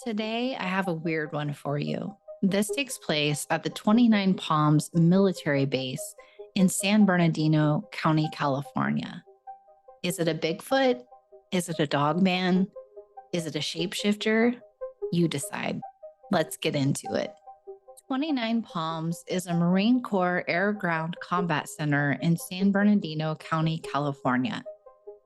Today, I have a weird one for you. This takes place at the 29 Palms military base in San Bernardino County, California. Is it a Bigfoot? Is it a Dogman? Is it a shapeshifter? You decide. Let's get into it. 29 Palms is a Marine Corps Air Ground Combat Center in San Bernardino County, California.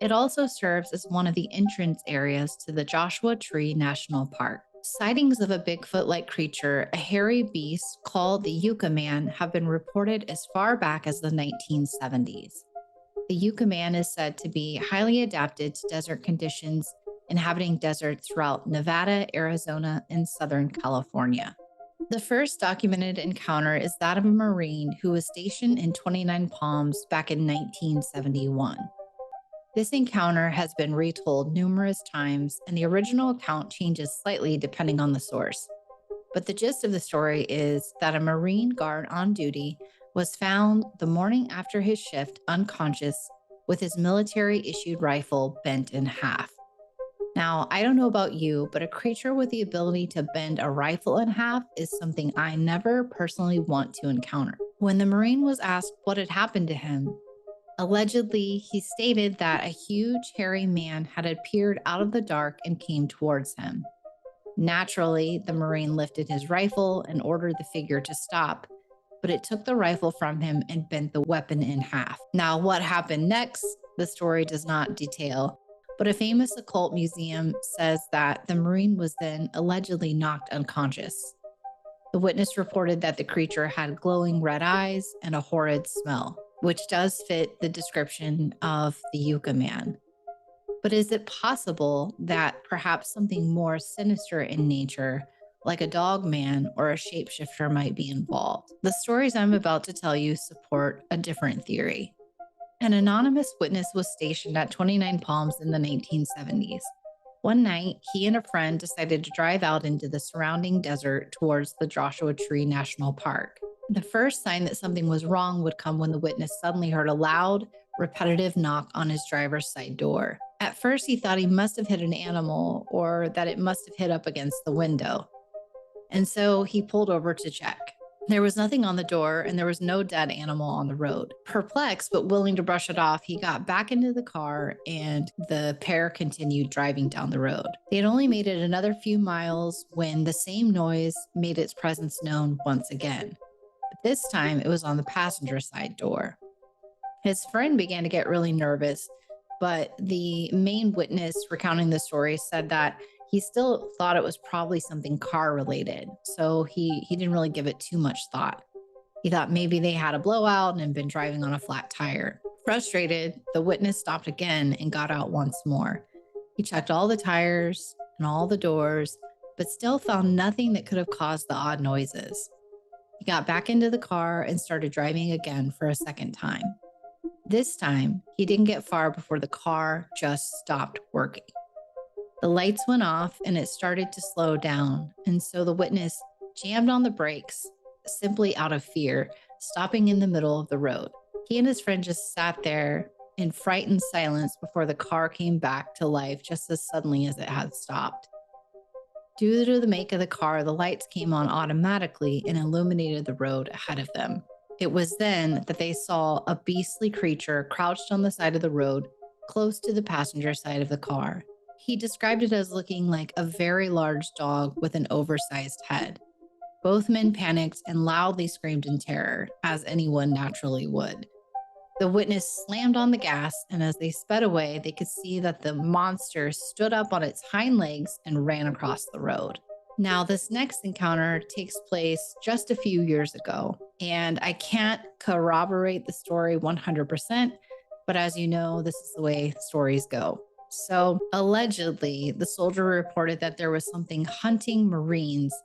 It also serves as one of the entrance areas to the Joshua Tree National Park. Sightings of a Bigfoot-like creature, a hairy beast called the Yucca Man, have been reported as far back as the 1970s. The Yucca Man is said to be highly adapted to desert conditions, inhabiting deserts throughout Nevada, Arizona, and Southern California. The first documented encounter is that of a Marine who was stationed in 29 Palms back in 1971. This encounter has been retold numerous times, and the original account changes slightly depending on the source. But the gist of the story is that a Marine guard on duty was found the morning after his shift unconscious with his military-issued rifle bent in half. Now, I don't know about you, but a creature with the ability to bend a rifle in half is something I never personally want to encounter. When the Marine was asked what had happened to him, allegedly, he stated that a huge, hairy man had appeared out of the dark and came towards him. Naturally, the Marine lifted his rifle and ordered the figure to stop, but it took the rifle from him and bent the weapon in half. Now, what happened next, the story does not detail, but a famous occult museum says that the Marine was then allegedly knocked unconscious. The witness reported that the creature had glowing red eyes and a horrid smell, which does fit the description of the Yucca Man. But is it possible that perhaps something more sinister in nature, like a dog man or a shapeshifter, might be involved? The stories I'm about to tell you support a different theory. An anonymous witness was stationed at 29 Palms in the 1970s. One night, he and a friend decided to drive out into the surrounding desert towards the Joshua Tree National Park. The first sign that something was wrong would come when the witness suddenly heard a loud, repetitive knock on his driver's side door. At first, he thought he must have hit an animal or that it must have hit up against the window. And so he pulled over to check. There was nothing on the door and there was no dead animal on the road. Perplexed but willing to brush it off, he got back into the car and the pair continued driving down the road. They had only made it another few miles when the same noise made its presence known once again. This time, it was on the passenger side door. His friend began to get really nervous, but the main witness recounting the story said that he still thought it was probably something car-related, so he didn't really give it too much thought. He thought maybe they had a blowout and had been driving on a flat tire. Frustrated, the witness stopped again and got out once more. He checked all the tires and all the doors, but still found nothing that could have caused the odd noises. He got back into the car and started driving again for a second time. This time, he didn't get far before the car just stopped working. The lights went off and it started to slow down, and so the witness jammed on the brakes simply out of fear, stopping in the middle of the road. He and his friend just sat there in frightened silence before the car came back to life just as suddenly as it had stopped. Due to the make of the car, the lights came on automatically and illuminated the road ahead of them. It was then that they saw a beastly creature crouched on the side of the road, close to the passenger side of the car. He described it as looking like a very large dog with an oversized head. Both men panicked and loudly screamed in terror, as anyone naturally would. The witness slammed on the gas, and as they sped away, they could see that the monster stood up on its hind legs and ran across the road. Now, this next encounter takes place just a few years ago, and I can't corroborate the story 100%, but as you know, this is the way stories go. So, allegedly, the soldier reported that there was something hunting Marines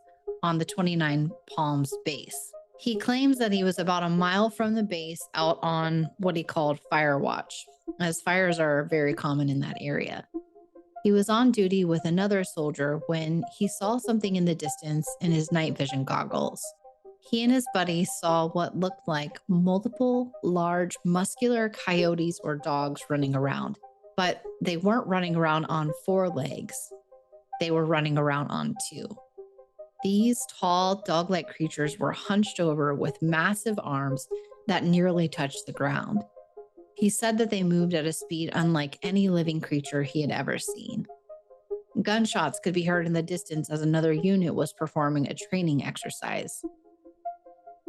on the 29 Palms base. He claims that he was about a mile from the base out on what he called fire watch, as fires are very common in that area. He was on duty with another soldier when he saw something in the distance in his night vision goggles. He and his buddy saw what looked like multiple large muscular coyotes or dogs running around, but they weren't running around on four legs. they were running around on too. These tall, dog-like creatures were hunched over with massive arms that nearly touched the ground. He said that they moved at a speed unlike any living creature he had ever seen. Gunshots could be heard in the distance as another unit was performing a training exercise.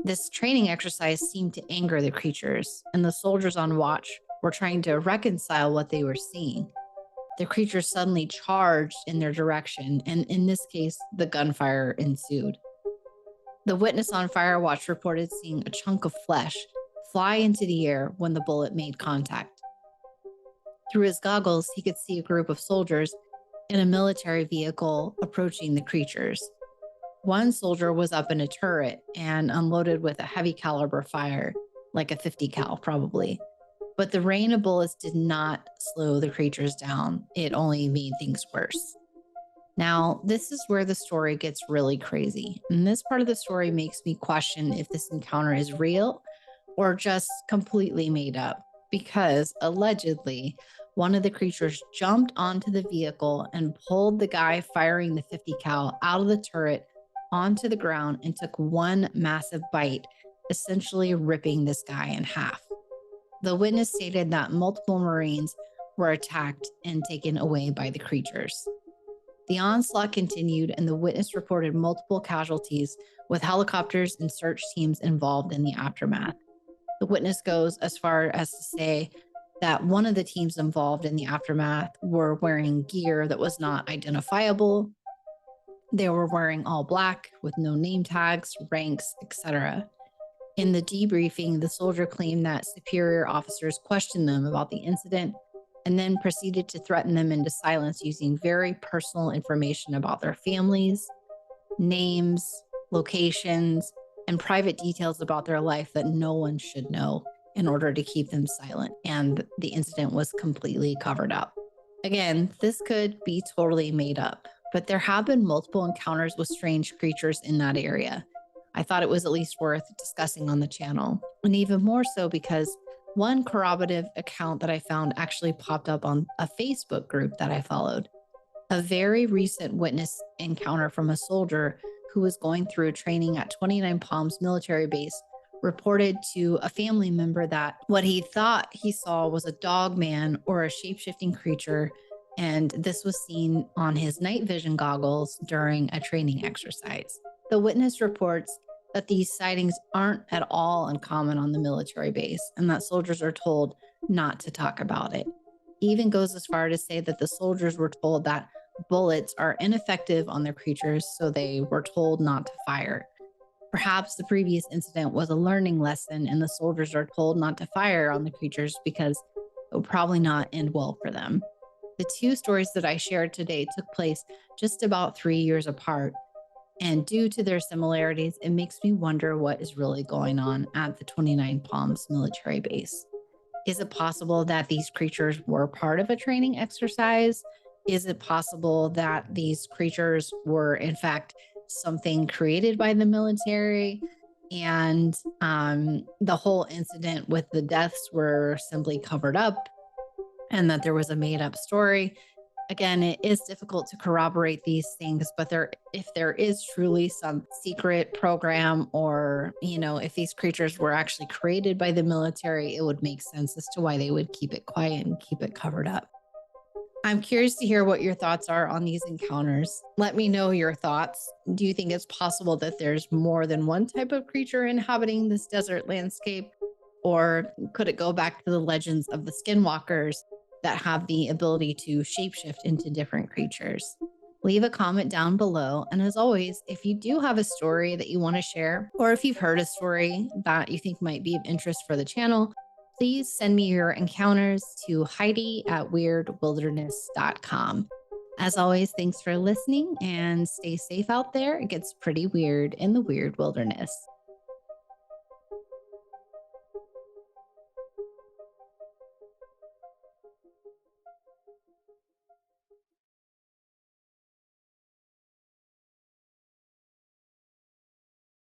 This training exercise seemed to anger the creatures, and the soldiers on watch were trying to reconcile what they were seeing. The creatures suddenly charged in their direction, and in this case, the gunfire ensued. The witness on fire watch reported seeing a chunk of flesh fly into the air when the bullet made contact. Through his goggles, he could see a group of soldiers in a military vehicle approaching the creatures. One soldier was up in a turret and unloaded with a heavy caliber fire, like a 50 cal probably. But the rain of bullets did not slow the creatures down. It only made things worse. Now, this is where the story gets really crazy. And this part of the story makes me question if this encounter is real or just completely made up, because allegedly, one of the creatures jumped onto the vehicle and pulled the guy firing the 50 cal out of the turret onto the ground and took one massive bite, essentially ripping this guy in half. The witness stated that multiple Marines were attacked and taken away by the creatures. The onslaught continued, and the witness reported multiple casualties, with helicopters and search teams involved in the aftermath. The witness goes as far as to say that one of the teams involved in the aftermath were wearing gear that was not identifiable. They were wearing all black with no name tags, ranks, etc. In the debriefing, the soldier claimed that superior officers questioned them about the incident and then proceeded to threaten them into silence using very personal information about their families, names, locations, and private details about their life that no one should know in order to keep them silent. And the incident was completely covered up. Again, this could be totally made up, but there have been multiple encounters with strange creatures in that area. I thought it was at least worth discussing on the channel, and even more so because one corroborative account that I found actually popped up on a Facebook group that I followed. A very recent witness encounter from a soldier who was going through training at 29 Palms military base reported to a family member that what he thought he saw was a Dogman or a shapeshifting creature, and this was seen on his night vision goggles during a training exercise. The witness reports that these sightings aren't at all uncommon on the military base, and that soldiers are told not to talk about it. He even goes as far to say that the soldiers were told that bullets are ineffective on their creatures, so they were told not to fire. Perhaps the previous incident was a learning lesson, and the soldiers are told not to fire on the creatures because it would probably not end well for them. The two stories that I shared today took place just about 3 years apart, and due to their similarities, it makes me wonder what is really going on at the 29 Palms military base. Is it possible that these creatures were part of a training exercise? Is it possible that these creatures were, in fact, something created by the military, and the whole incident with the deaths were simply covered up, and that there was a made-up story? Again, it is difficult to corroborate these things, but if there is truly some secret program, or, if these creatures were actually created by the military, it would make sense as to why they would keep it quiet and keep it covered up. I'm curious to hear what your thoughts are on these encounters. Let me know your thoughts. Do you think it's possible that there's more than one type of creature inhabiting this desert landscape? Or could it go back to the legends of the skinwalkers that have the ability to shapeshift into different creatures? Leave a comment down below. And as always, if you do have a story that you want to share, or if you've heard a story that you think might be of interest for the channel, please send me your encounters to heidi@weirdwilderness.com. As always, thanks for listening, and stay safe out there. It gets pretty weird in the weird wilderness.